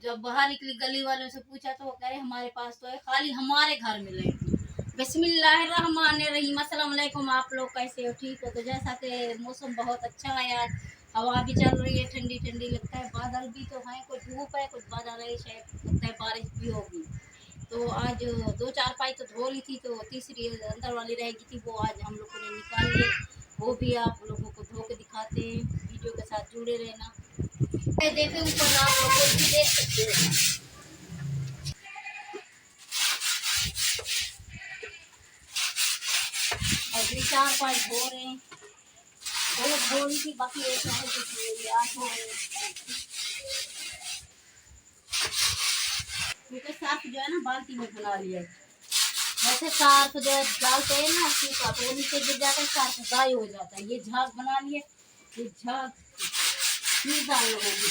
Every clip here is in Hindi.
जब बाहर निकली गली वालों से पूछा तो वो कह रहे हमारे पास तो है, खाली हमारे घर में लाइट नहीं। बिस्मिल्लाहिर्रहमानिर्रहीम। अस्सलाम वालेकुम। आप लोग कैसे हो? ठीक हो? तो जैसा कि मौसम बहुत अच्छा है आज, हवा भी चल रही है, ठंडी ठंडी लगता है, बादल भी तो हैं, कुछ धूप है कुछ बादल है, शायद लगता है बारिश भी होगी। तो आज दो चार पाई तो धो ली थी, तो तीसरी अंदर वाली रह गई थी, वो आज हम लोगों ने निकाल ली। वो भी आप लोगों को धो के दिखाते हैं, वीडियो के साथ जुड़े रहना। देखे ऊपर आप लोग भी देख सकते हो। अभी चार पाँच धो रहे हैं, वो धो ली थी, बाकी एक आठ हो रहे हैं। क्योंकि साफ जो है ना बाल्टी में बना लिया, वैसे सार्फ जो है डालते हैं ना सूखा, तो वो नीचे गिर जाता है, सार्फ गाय हो जाता है। ये झाग बना लिए, ये झाग नहीं डाल होगी।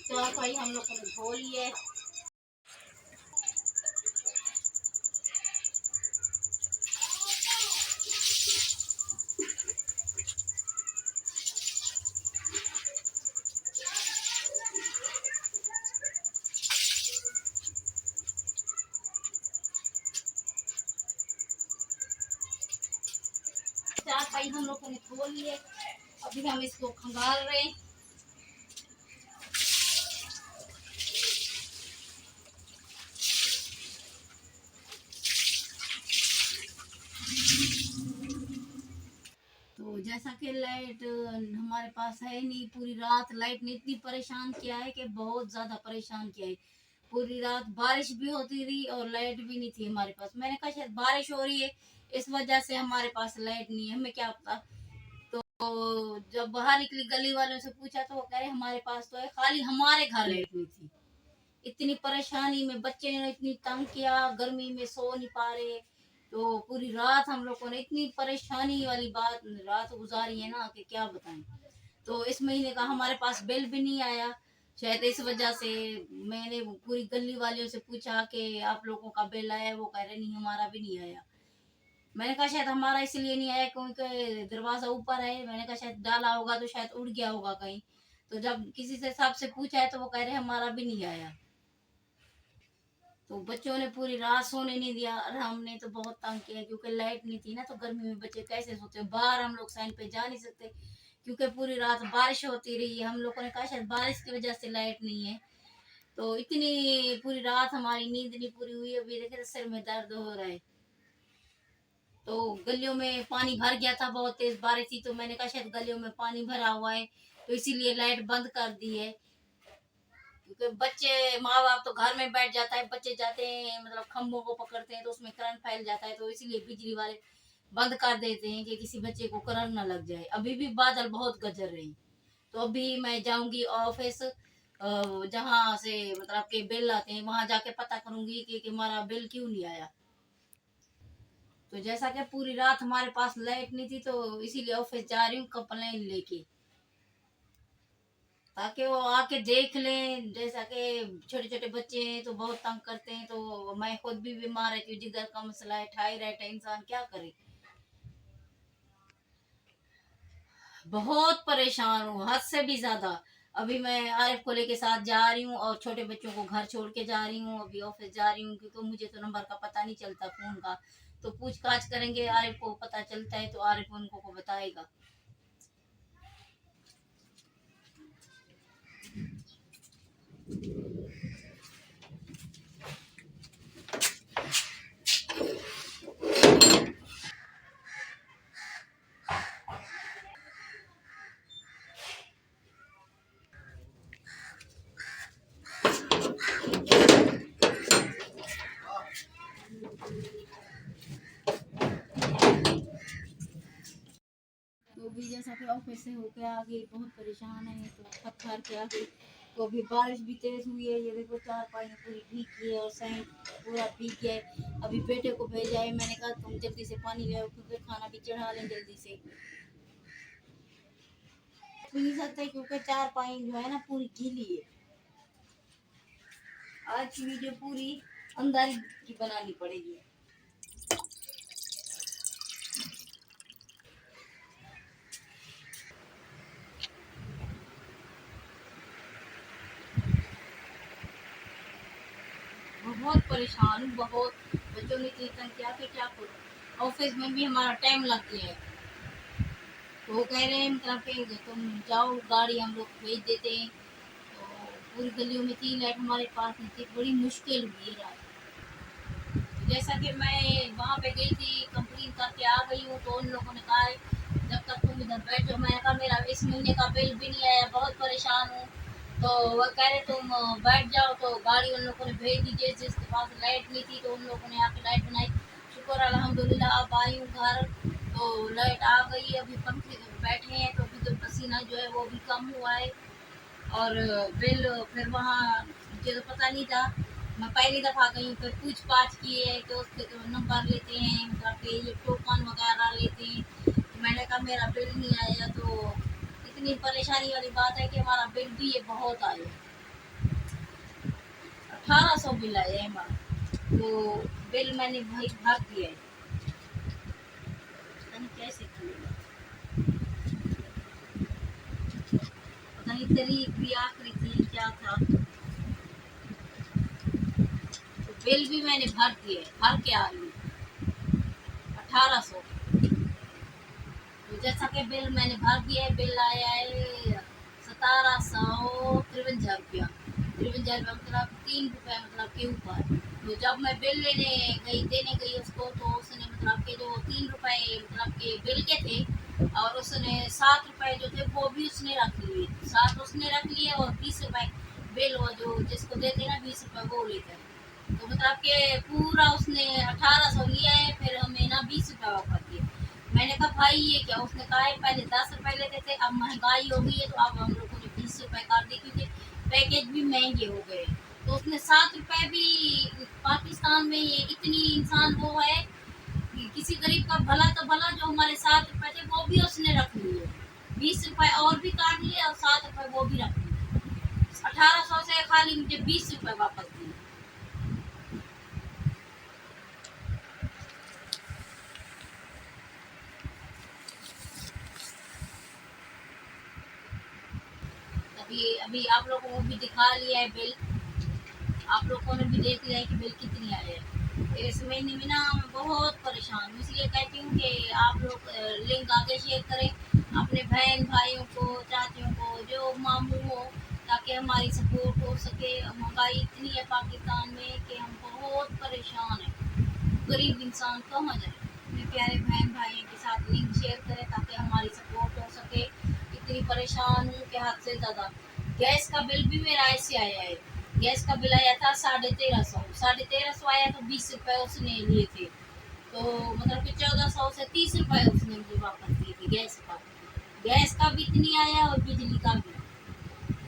तो भाई हम लोग ने धो लिए। चार पाई हम लोग ने धो लिए, अभी हम इसको खंगाल रहे हैं। तो जैसा कि लाइट हमारे पास है नहीं, पूरी रात लाइट ने इतनी परेशान किया है कि बहुत ज्यादा परेशान किया है। पूरी रात बारिश भी होती रही और लाइट भी नहीं थी हमारे पास। मैंने कहा शायद बारिश हो रही है इस वजह से हमारे पास लाइट नहीं है, हमें क्या पता। तो जब बाहर निकली गली वालों से पूछा तो वो कह रहे हमारे पास तो है, खाली हमारे घर लाइट नहीं थी। इतनी परेशानी में बच्चे ने इतनी तंग किया, गर्मी में सो नहीं पा रहे। तो पूरी रात हम लोगों ने इतनी परेशानी वाली बात रात गुजारी है ना कि क्या बताएं। तो इस महीने का हमारे पास बिल भी नहीं आया, शायद इस वजह से। मैंने पूरी गली वालियों से पूछा कि आप लोगों का बिल आया, वो कह रहे नहीं हमारा भी नहीं आया। मैंने कहा शायद हमारा इसलिए नहीं आया क्योंकि दरवाजा ऊपर है, मैंने कहा शायद डाला होगा तो शायद उड़ गया होगा कहीं। तो जब किसी से साहब से पूछा है तो वो कह रहे हमारा भी नहीं आया। तो बच्चों ने पूरी रात सोने नहीं दिया और हमने तो बहुत तंग किया, क्योंकि लाइट नहीं थी ना। तो गर्मी में बच्चे कैसे सोते, बाहर हम लोग साइन पे जा नहीं सकते क्योंकि पूरी रात बारिश होती रही है। हम लोगों ने कहा शायद बारिश की वजह से लाइट नहीं है। तो इतनी पूरी रात हमारी नींद नहीं पूरी हुई। अभी देखे सिर में दर्द हो रहा है। तो गलियों में पानी भर गया था, बहुत तेज बारिश थी, तो मैंने कहा शायद गलियों में पानी भरा हुआ है तो इसीलिए लाइट बंद कर दी है। क्योंकि बच्चे माँ बाप तो घर में बैठ जाता है, बच्चे जाते हैं मतलब खम्भों को पकड़ते हैं तो उसमें करंट फैल जाता है, तो इसीलिए बिजली वाले बंद कर देते हैं कि किसी बच्चे को करंट ना लग जाए। अभी भी बादल बहुत गरज रहे हैं। तो अभी मैं जाऊंगी ऑफिस, जहाँ से मतलब के बिल आते हैं वहां जाके पता करूंगी कि हमारा बिल क्यों नहीं आया। तो जैसा कि पूरी रात हमारे पास लाइट नहीं थी तो इसीलिए ऑफिस जा रही हूँ कंप्लेन लेके, ताकि वो आके देख लें। जैसा कि छोटे छोटे बच्चे हैं तो बहुत तंग करते हैं, तो मैं खुद भी बीमार रहती हूँ, जिगर का मसला है, थायराइड है, इंसान क्या करे। बहुत परेशान हूँ हद से भी ज्यादा। अभी मैं आरिफ को लेके साथ जा रही हूँ और छोटे बच्चों को घर छोड़ के जा रही हूँ। अभी ऑफिस जा रही हूँ क्योंकि मुझे तो नंबर का पता नहीं चलता फोन का। तो पूछताछ करेंगे, आरिफ को पता चलता है तो आरिफ उनको को बताएगा। जैसा कि ऑफिस से होके आ गई, बहुत परेशान है तो थक हार के आ गई। तो अभी बारिश भी तेज हुई है, ये देखो चारपाई पूरी भीग गई है और सैन पूरा भीग गया है। अभी बेटे को भेजा है, मैंने कहा तुम जल्दी से पानी ले आओ क्योंकि खाना भी चढ़ा लें जल्दी से। पी नहीं सकते क्योंकि चारपाई जो है ना पूरी गीली है। आज की वीडियो पूरी अंदर की बनानी पड़ेगी। बहुत परेशान हूँ, बहुत। बच्चों ने इतनी तंग किया कि क्या करूँ। ऑफिस में भी हमारा टाइम लग गया है तो वो कह रहे हैं मतलब कि तुम जाओ, गाड़ी हम लोग भेज देते हैं। तो पूरी गलियों में 3 लाइट हमारे पास नहीं थी, बड़ी मुश्किल हुई है रात। जैसा कि मैं वहाँ पे गई थी, कंप्लेन करके आ गई हूँ, तो उन लोगों ने कहा है जब तक तुम इधर बैठो। मैंने कहा मेरा इस महीने का बिल भी नहीं आया, बहुत परेशान हूँ। तो वो कह रहे तुम बैठ जाओ, तो गाड़ी उन लोगों ने भेज दी। जिसके पास लाइट नहीं थी तो उन लोगों ने आके लाइट बनाई। शुक्र अल्हम्दुलिल्लाह अब आई हूँ घर, तो लाइट आ गई। अभी पंखे बैठे हैं तो अभी तो पसीना जो है वो भी कम हुआ है। और बिल फिर वहाँ मुझे तो पता नहीं था, मैं पहली दफ़ा गई हूँ। फिर पूछ पाछ किए तो उसके तो नंबर लेते हैं, मतलब कि ये टोकन वगैरह लेते हैं। तो मैंने कहा मेरा बिल नहीं आया। तो इतनी परेशानी वाली बात है कि हमारा बिल भी ये बहुत आया, 1800 बिल आया है हमारा। तो बिल मैंने भाई भर दिया है, पता नहीं कैसे करूँगा। पता नहीं तारीख भी आखिरी थी क्या था। तो बिल भी मैंने भर दिए, भर के आ गई 1800। तो जैसा कि बिल मैंने भर दिया है, बिल आया है 1753 रुपया। 53 रुपया मतलब 3 रुपये मतलब के ऊपर। तो जब मैं बिल लेने गई, देने गई उसको, तो उसने मतलब के जो 3 रुपये मतलब के बिल के थे, और उसने 7 रुपये जो थे वो भी उसने रख लिए। 7 उसने रख लिए और 20 रुपये बिल वो जो जिसको देते ना 20 रुपये वो लेकर। तो मतलब के पूरा उसने 1800 लिया है, फिर हमें ना 20 रुपये वापस दिए। मैंने कहा भाई ये क्या। उसने कहा है पहले 10 रुपए लेते थे, अब महंगाई हो गई है तो अब हम लोगों ने 20 रुपए कर दी क्योंकि पैकेज भी महंगे हो गए। तो उसने 7 रुपए भी, पाकिस्तान में ये इतनी इंसान वो है कि किसी गरीब का भला तो भला, जो हमारे 7 रुपए थे वो भी उसने रख लिए। 20 रुपए और भी काट लिए और 7 रुपए वो भी रख लिए। 1800 से खाली मुझे 20 रुपए वापस दिए। अभी अभी आप लोगों को भी दिखा लिया है बिल, आप लोगों ने भी देख लिया है कि बिल कितनी आ रही है। इस महीने में ना मैं बहुत परेशान हूँ, इसलिए कहती हूँ कि आप लोग लिंक आगे शेयर करें अपने बहन भाइयों को, चाचियों को, जो मामू हो, ताकि हमारी सपोर्ट हो सके। महंगाई इतनी है पाकिस्तान में कि हम बहुत परेशान हैं, गरीब इंसान कहाँ जाए। अपने प्यारे बहन भाइयों के साथ लिंक शेयर करें ताकि हमारी सपोर्ट हो सके। इतनी परेशान हूँ कि हद से ज़्यादा। गैस का बिल भी मेरा ऐसे आया है, गैस का बिल आया था 1350। 1350 आया तो 20 रुपए उसने लिए थे। तो मतलब कि 1400 से 30 रुपए उसने मुझे वापस दिए थे गैस का। गैस का भी इतनी आया और बिजली का भी।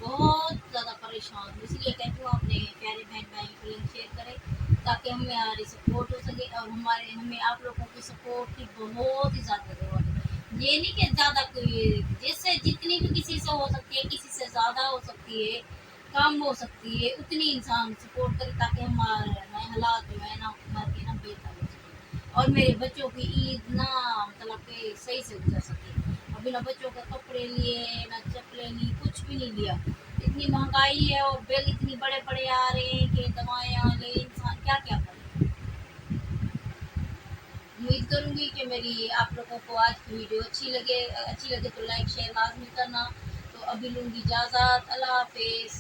बहुत ज़्यादा परेशान हूँ, इसलिए कहती हूँ अपने प्यारे बहन भाई को लिंक शेयर करें ताकि हमारी सपोर्ट हो सके। और हमें आप लोगों की सपोर्ट की बहुत ही ज़्यादा ज़रूरत है। ये नहीं कि ज़्यादा कोई, जिससे जितनी भी किसी से हो सकती है, किसी से ज़्यादा हो सकती है, कम हो सकती है, उतनी इंसान सपोर्ट करे ताकि हमारे नए हालात जो है ना घर के ना बेहतर हो सके और मेरे बच्चों की ईद ना मतलब कि सही से गुजर सके। अभी ना बच्चों के कपड़े लिए, ना चप्पलें ली, कुछ भी नहीं लिया। इतनी महंगाई है और बिल इतनी बड़े बड़े आ रहे हैं कि दवाएं ले, इंसान क्या क्या करे। उम्मीद करूंगी कि मेरी आप लोगों को आज की वीडियो अच्छी लगे तो लाइक शेयर लाजमी करना। तो अभी लूँगी इजाज़त, अल्लाह हाफिज़।